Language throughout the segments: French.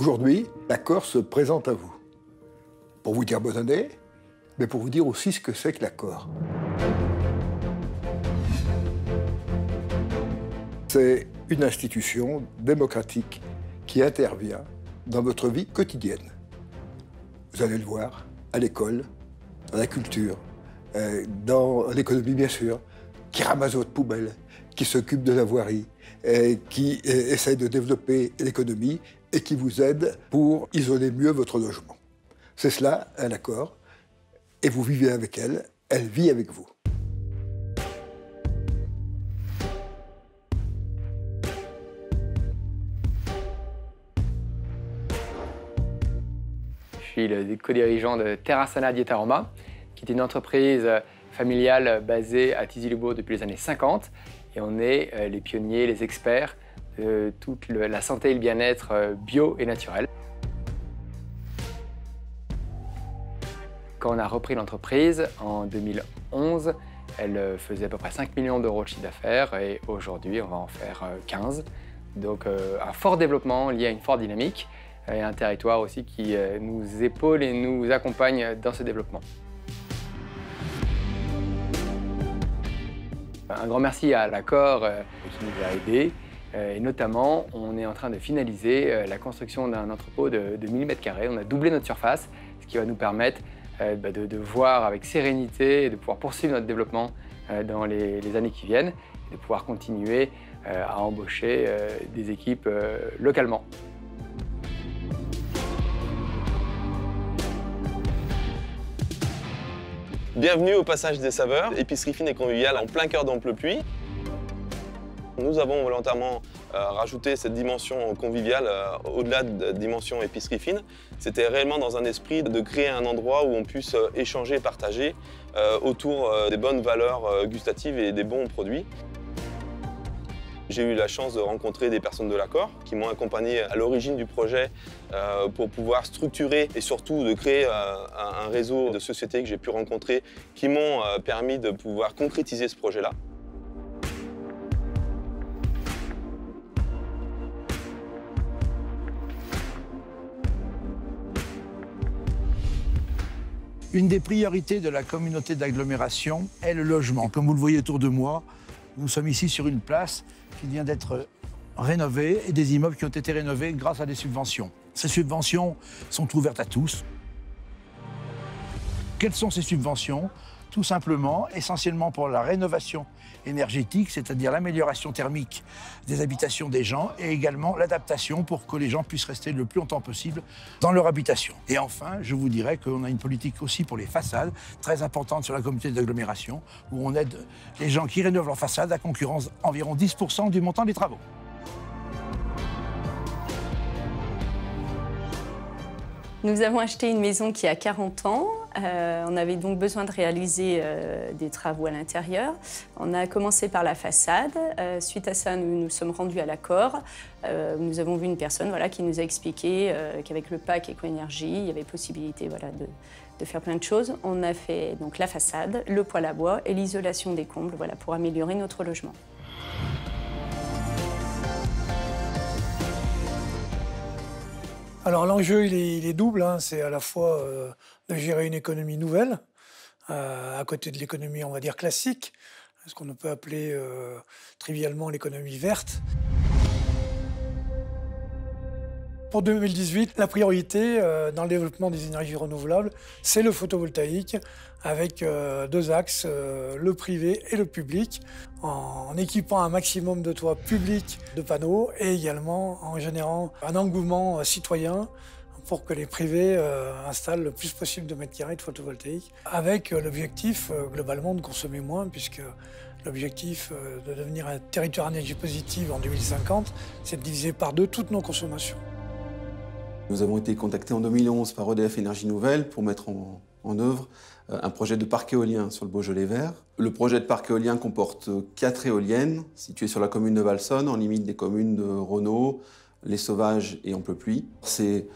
Aujourd'hui, l'accord se présente à vous. Pour vous dire bonne année, mais pour vous dire aussi ce que c'est que l'accord. C'est une institution démocratique qui intervient dans votre vie quotidienne. Vous allez le voir à l'école, dans la culture, dans l'économie bien sûr, qui ramasse votre poubelle, qui s'occupe de la voirie, qui essaye de développer l'économie et qui vous aide pour isoler mieux votre logement. C'est cela, un accord, et vous vivez avec elle, elle vit avec vous. Je suis le co-dirigeant de Terrasana Dietaroma, qui est une entreprise familiale basée à Tizy-les-Baux depuis les années 50. Et on est les pionniers, les experts de toute la santé et le bien-être bio et naturel. Quand on a repris l'entreprise en 2011, elle faisait à peu près 5 millions d'euros de chiffre d'affaires et aujourd'hui, on va en faire 15. Donc un fort développement lié à une forte dynamique et un territoire aussi qui nous épaule et nous accompagne dans ce développement. Un grand merci à l'accord qui nous a aidés. Et notamment, on est en train de finaliser la construction d'un entrepôt de 1000 m². On a doublé notre surface, ce qui va nous permettre de voir avec sérénité et de pouvoir poursuivre notre développement dans les années qui viennent et de pouvoir continuer à embaucher des équipes localement. Bienvenue au Passage des Saveurs, épicerie fine et conviviale en plein cœur d'Amplepuis. Nous avons volontairement rajouté cette dimension conviviale au-delà de la dimension épicerie fine. C'était réellement dans un esprit de créer un endroit où on puisse échanger et partager autour des bonnes valeurs gustatives et des bons produits. J'ai eu la chance de rencontrer des personnes de l'accord qui m'ont accompagné à l'origine du projet pour pouvoir structurer et surtout de créer un réseau de sociétés que j'ai pu rencontrer qui m'ont permis de pouvoir concrétiser ce projet-là. Une des priorités de la communauté d'agglomération est le logement. Comme vous le voyez autour de moi, nous sommes ici sur une place qui vient d'être rénovée et des immeubles qui ont été rénovés grâce à des subventions. Ces subventions sont ouvertes à tous. Quelles sont ces subventions? Tout simplement, essentiellement pour la rénovation énergétique, c'est-à-dire l'amélioration thermique des habitations des gens et également l'adaptation pour que les gens puissent rester le plus longtemps possible dans leur habitation. Et enfin, je vous dirais qu'on a une politique aussi pour les façades, très importante sur la communauté d'agglomération, où on aide les gens qui rénovent leurs façades à concurrence environ 10% du montant des travaux. Nous avons acheté une maison qui a 40 ans. On avait donc besoin de réaliser des travaux à l'intérieur. On a commencé par la façade. Suite à ça, nous nous sommes rendus à l'accord. Nous avons vu une personne qui nous a expliqué qu'avec le pack Éco-Énergie, il y avait possibilité de faire plein de choses. On a fait donc la façade, le poêle à bois et l'isolation des combles pour améliorer notre logement. Alors l'enjeu, il est double, hein. C'est à la fois de gérer une économie nouvelle, à côté de l'économie, on va dire, classique, ce qu'on peut appeler trivialement l'économie verte. Pour 2018, la priorité dans le développement des énergies renouvelables, c'est le photovoltaïque, avec deux axes, le privé et le public, en équipant un maximum de toits publics de panneaux et également en générant un engouement citoyen pour que les privés installent le plus possible de mètres carrés de photovoltaïque, avec l'objectif globalement de consommer moins, puisque l'objectif de devenir un territoire à énergie positive en 2050, c'est de diviser par 2 toutes nos consommations. Nous avons été contactés en 2011 par EDF Énergie Nouvelle pour mettre en œuvre un projet de parc éolien sur le Beaujolais vert. Le projet de parc éolien comporte 4 éoliennes situées sur la commune de Valsonne, en limite des communes de Renault, Les Sauvages et Amplepuis. C'est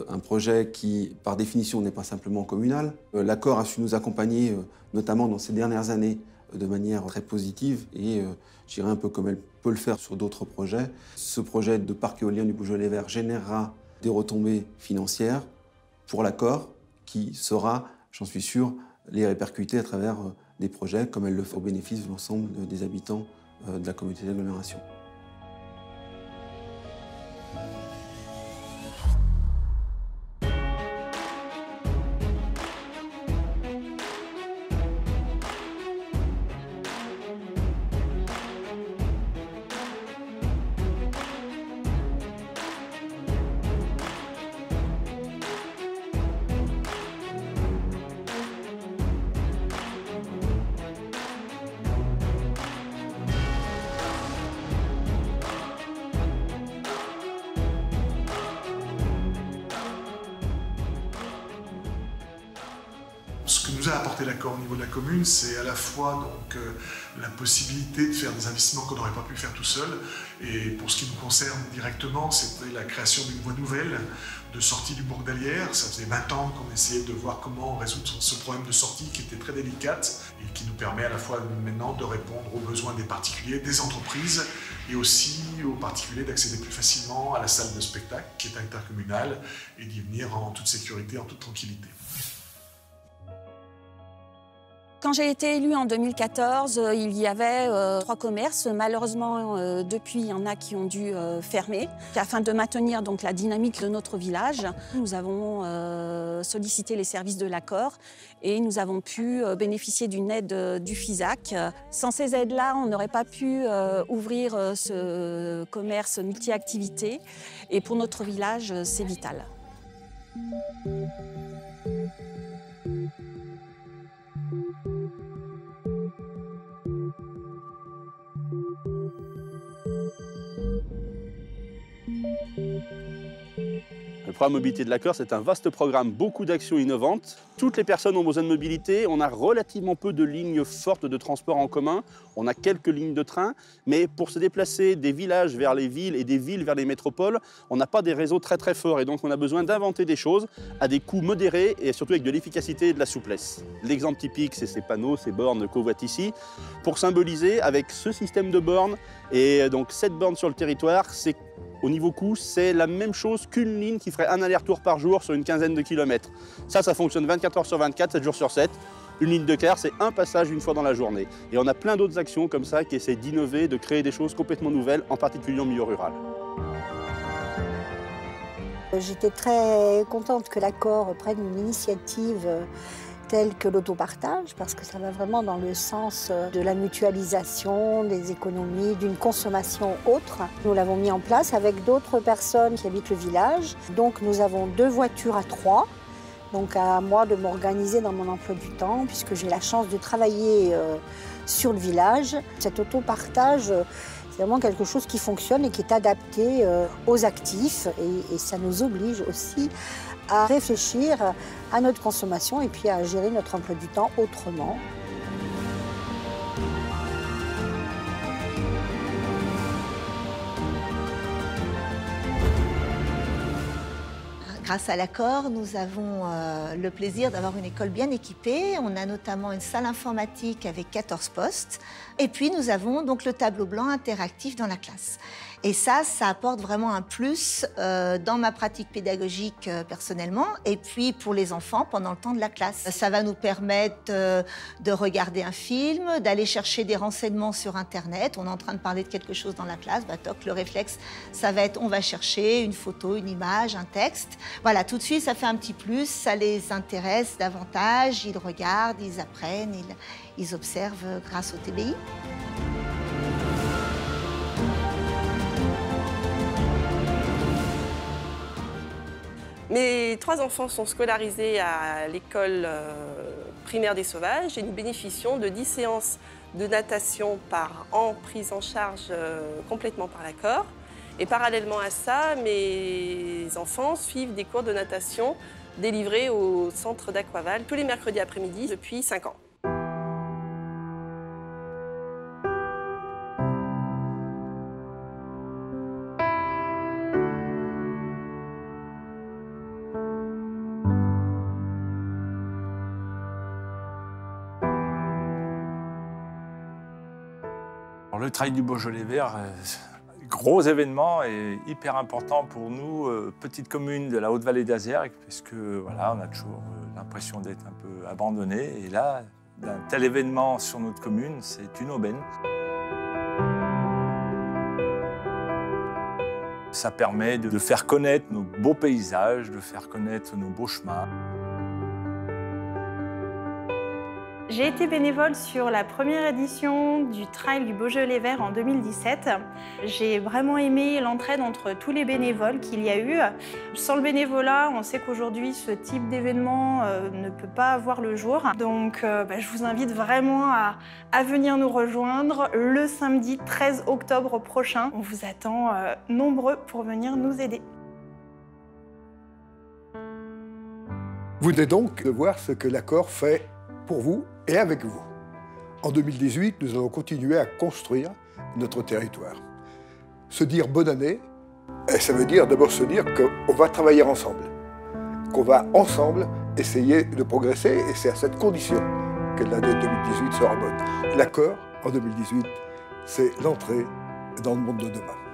un projet qui, par définition, n'est pas simplement communal. L'accord a su nous accompagner, notamment dans ces dernières années, de manière très positive et je dirais un peu comme elle peut le faire sur d'autres projets. Ce projet de parc éolien du Beaujolais vert générera des retombées financières pour l'accord qui saura, j'en suis sûr, les répercuter à travers des projets comme elle le fait au bénéfice de l'ensemble des habitants de la communauté d'agglomération. Ce que nous a apporté l'accord au niveau de la commune, c'est à la fois donc, la possibilité de faire des investissements qu'on n'aurait pas pu faire tout seul. Et pour ce qui nous concerne directement, c'était la création d'une voie nouvelle de sortie du bourg d'Allières. Ça faisait 20 ans qu'on essayait de voir comment résoudre ce problème de sortie qui était très délicate et qui nous permet à la fois maintenant de répondre aux besoins des particuliers, des entreprises et aussi aux particuliers d'accéder plus facilement à la salle de spectacle qui est intercommunale et d'y venir en toute sécurité, en toute tranquillité. Quand j'ai été élue en 2014, il y avait 3 commerces. Malheureusement, depuis, il y en a qui ont dû fermer. Afin de maintenir donc, la dynamique de notre village, nous avons sollicité les services de l'accord et nous avons pu bénéficier d'une aide du FISAC. Sans ces aides-là, on n'aurait pas pu ouvrir ce commerce multi-activités. Et pour notre village, c'est vital. Le programme Mobilité de l'accord, c'est un vaste programme, beaucoup d'actions innovantes. Toutes les personnes ont besoin de mobilité. On a relativement peu de lignes fortes de transport en commun. On a quelques lignes de train, mais pour se déplacer des villages vers les villes et des villes vers les métropoles, on n'a pas des réseaux très très forts. Et donc on a besoin d'inventer des choses à des coûts modérés et surtout avec de l'efficacité et de la souplesse. L'exemple typique, c'est ces panneaux, ces bornes qu'on voit ici. Pour symboliser, avec ce système de bornes et donc cette borne sur le territoire, c'est au niveau coût, c'est la même chose qu'une ligne qui ferait un aller-retour par jour sur une quinzaine de kilomètres. Ça fonctionne 24 heures sur 24, 7 jours sur 7. Une ligne de car, c'est un passage une fois dans la journée. Et on a plein d'autres actions comme ça qui essaient d'innover, de créer des choses complètement nouvelles, en particulier en milieu rural. J'étais très contente que l'accord prenne une initiative telle que l'autopartage, parce que ça va vraiment dans le sens de la mutualisation, des économies, d'une consommation autre. Nous l'avons mis en place avec d'autres personnes qui habitent le village. Donc nous avons 2 voitures à 3. Donc à moi de m'organiser dans mon emploi du temps, puisque j'ai la chance de travailler sur le village. Cet autopartage, c'est vraiment quelque chose qui fonctionne et qui est adapté aux actifs. Et ça nous oblige aussi à réfléchir à notre consommation et puis à gérer notre emploi du temps autrement. Grâce à l'accord, nous avons le plaisir d'avoir une école bien équipée. On a notamment une salle informatique avec 14 postes. Et puis nous avons donc le tableau blanc interactif dans la classe. Et ça apporte vraiment un plus dans ma pratique pédagogique personnellement et puis pour les enfants pendant le temps de la classe. Ça va nous permettre de regarder un film, d'aller chercher des renseignements sur Internet. On est en train de parler de quelque chose dans la classe, toc, le réflexe, ça va être on va chercher une photo, une image, un texte. Voilà, tout de suite, ça fait un petit plus, ça les intéresse davantage, ils regardent, ils apprennent, ils observent grâce au TBI. Mes 3 enfants sont scolarisés à l'école primaire des Sauvages et nous bénéficions de 10 séances de natation par an prises en charge complètement par l'accord. Et parallèlement à ça, mes enfants suivent des cours de natation délivrés au centre d'Aquaval tous les mercredis après-midi depuis 5 ans. Le trail du Beaujolais vert, gros événement et hyper important pour nous, petite commune de la Haute-Vallée d'Azergues, puisque voilà, on a toujours l'impression d'être un peu abandonné. Et là, d'un tel événement sur notre commune, c'est une aubaine. Ça permet de faire connaître nos beaux paysages, de faire connaître nos beaux chemins. J'ai été bénévole sur la première édition du Trail du Beaujolais Vert en 2017. J'ai vraiment aimé l'entraide entre tous les bénévoles qu'il y a eu. Sans le bénévolat, on sait qu'aujourd'hui, ce type d'événement ne peut pas avoir le jour. Donc, je vous invite vraiment à venir nous rejoindre le samedi 13 octobre prochain. On vous attend nombreux pour venir nous aider. Vous venez donc de voir ce que l'accord fait pour vous et avec vous. En 2018, nous allons continuer à construire notre territoire. Se dire bonne année, ça veut dire d'abord se dire qu'on va travailler ensemble, qu'on va ensemble essayer de progresser, et c'est à cette condition que l'année 2018 sera bonne. L'accord, en 2018, c'est l'entrée dans le monde de demain.